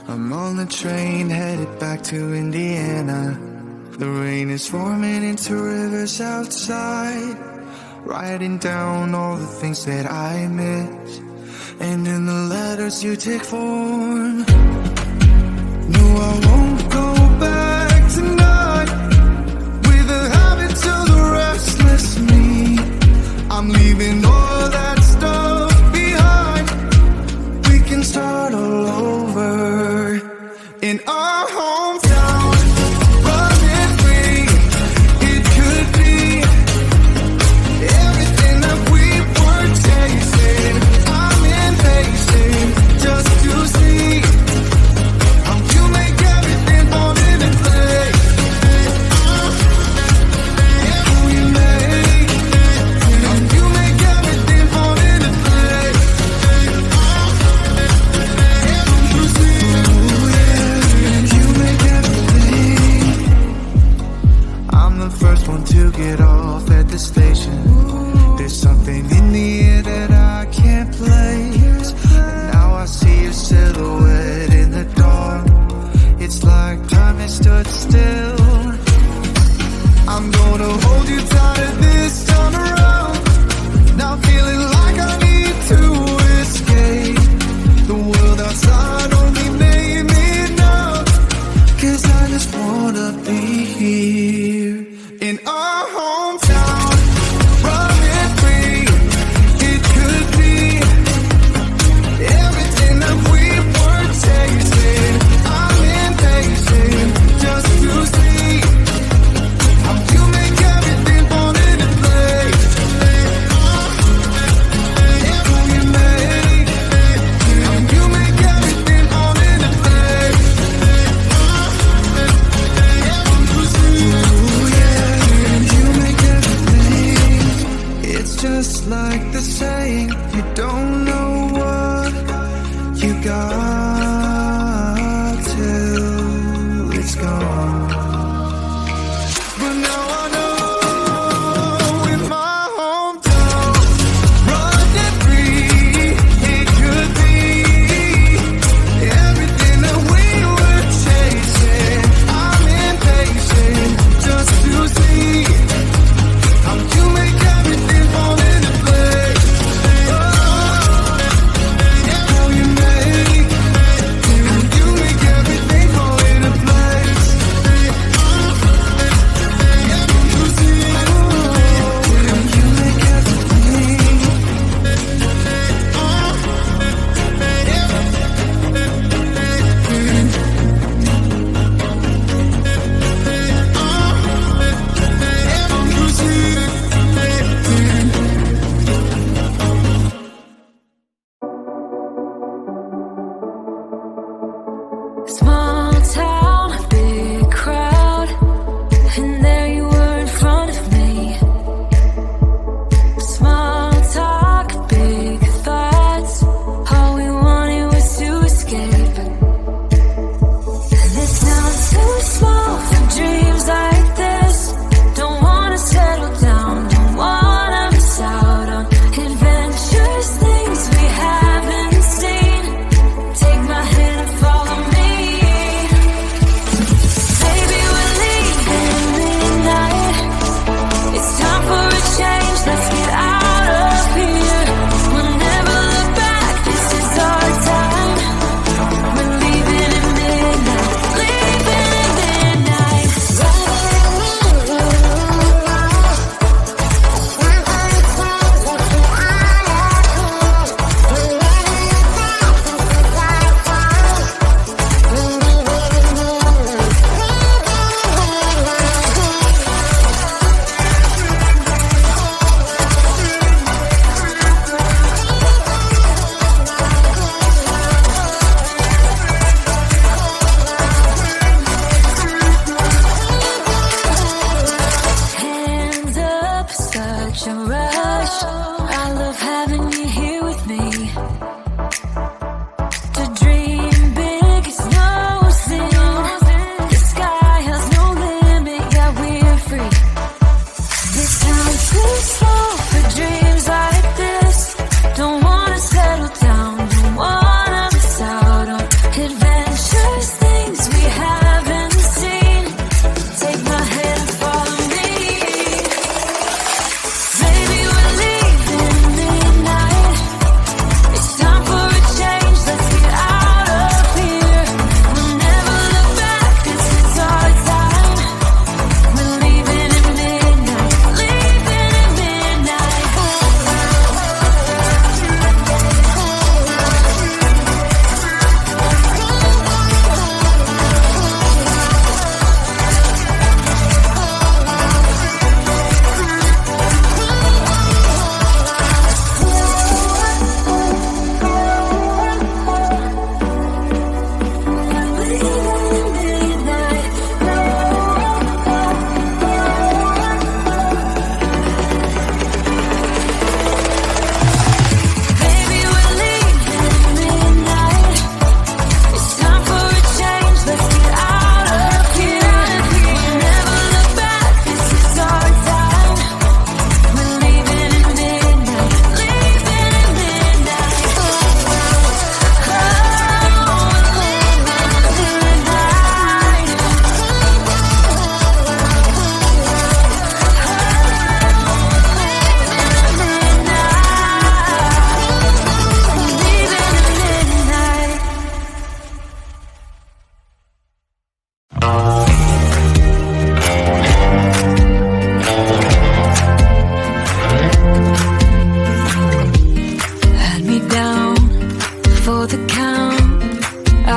I'm on the train headed back to Indiana. The rain is forming into rivers outside, writing down all the things that I miss, and in the letters you take form. No, I won't go back tonight with the habits of the restless me. I'm leaving all that stuff behind. We can start all over in our hometown. Running free, it could be everything that we were chasing. I'm impatient just to see how you make everything fall into place. How you make everything fall into place. You make everything. I'm the first one to get off at the station. There's something in the air that I can't place. And now I see your silhouette in the dark. It's like time has stood still. I'm gonna hold you tighter this time around. Now feeling like I need to escape. The world outside only made me numb. 'Cause I just wanna be here in our hometown. Running free, it could be everything that we were chasing. I'm impatient just to see how you make everything fall into place. How you make everything fall into place. Ooh, yeah, you make everything. It's just like the saying, you don't know what you got till it's gone. But now I know in my hometown, running free, it could be everything that we were chasing. I'm impatient just to see how you make everything fall into place. How you make everything fall into place. You make everything. Small town, big crowd, and there you were in front of me. Small talk, big thoughts, all we wanted was to escape. This town's too small for dreams like this. Don't wanna settle down, don't wanna miss out on adventures, things we haven't seen. Take my hand and follow me.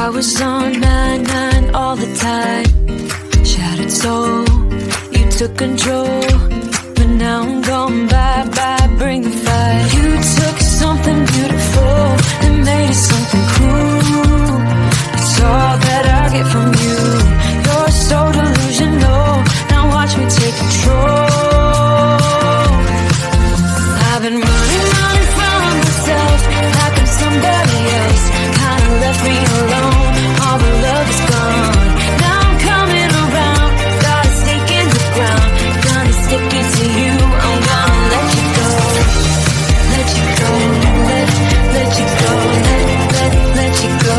I was on 9-9 all the time. Shattered soul, you took control. But now I'm gone, bye-bye, bring the fire. You took something beautiful and made it something cruel. It's all that I get from you. You're so delusional, now watch me take control. I've been running from myself like I'm somebody else. Kinda left me alone, all the love is gone. Now I'm coming around, got a stake in the ground. Gonna stick it to you, I'm gonna let you go. Let you go, let you go, let you go.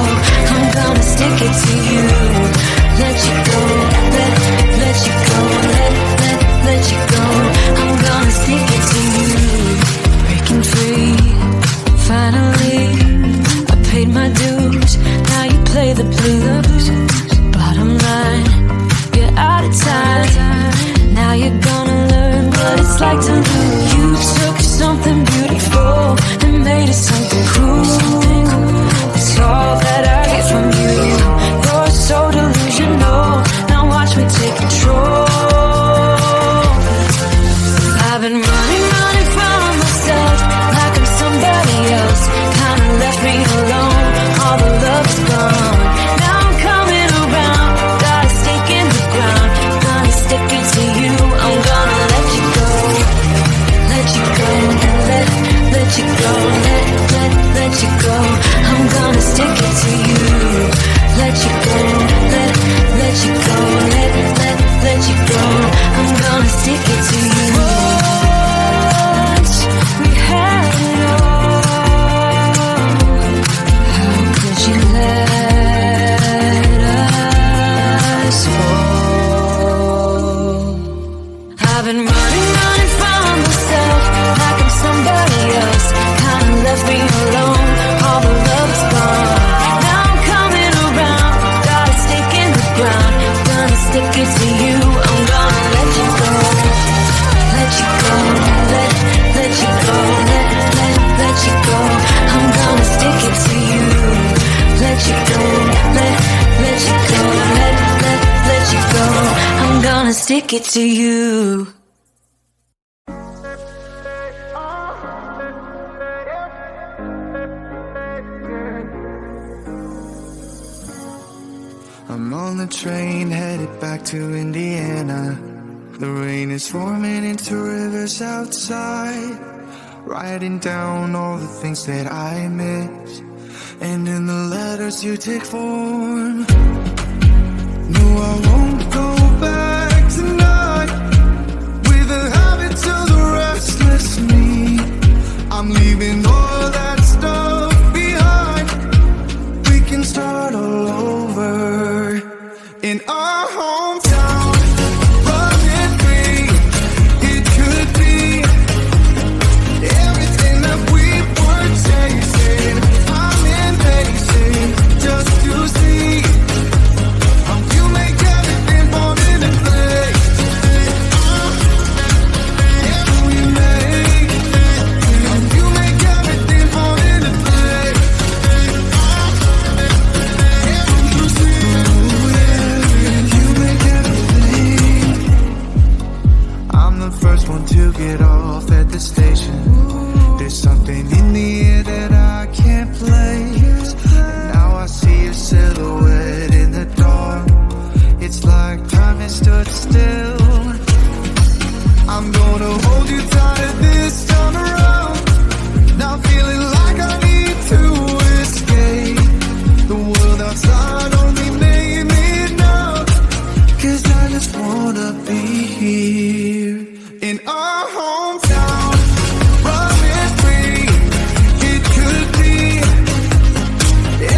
I'm gonna stick it to you. Let you go, let you go, let you go. I'm gonna stick it to you. Breaking free, finally. I paid my dues, now you play the blues. Bottom line, you're out of time. Now you're gonna learn what it's like to lose. You took something beautiful and made it something cruel. It's all that I get from you. You're so delusional, now watch me take control. I've been running from myself like I'm somebody else. Kinda left me alone, all the love is gone. Now I'm coming around, got a stake in the ground. Gonna stick it to you, I'm gonna let you go. Let you go, let you go, let you go. I'm gonna stick it to you. Let you go, let you go, let you go. I'm gonna stick it to you. Once we had it all, how could you let us fall? I've been running from myself like I'm somebody else. Kinda left me alone, all the love is gone. Now I'm coming around, got a stake in the ground. Gonna stick it to you, I'm gonna let you go. Let you go, let you go, let you go. I'm gonna stick it to you. Let you go, let you go, let you go. I'm gonna stick it to you. I'm on the train headed back to Indiana. The rain is forming into rivers outside. Writing down all the things that I miss, and in the letters you take form. No, I won't go back tonight with the habits of the restless me. I'm leaving all that stuff behind. We can start all over in our hometown. Running free, it could be everything that we were chasing. I'm impatient just to see how you make everything fall into place. Yeah, we make how you make everything fall into place. I'm the first one to get off at the station. There's something in the air that I can't place. And now I see your silhouette in the dark. It's like time has stood still. I'm gonna hold you tighter this time around. Now feeling like I need to escape. The world outside only made me numb. 'Cause I just wanna be here in our hometown. Running free, it could be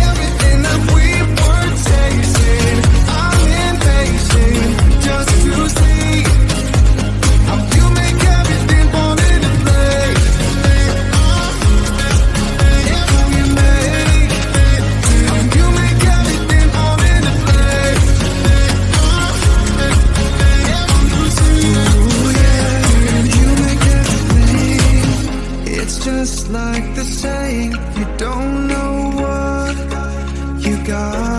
everything that we were chasing. I'm impatient just to see how you make everything fall into place. Yeah, you make how you make everything fall into place. Just like the saying, you don't know what you got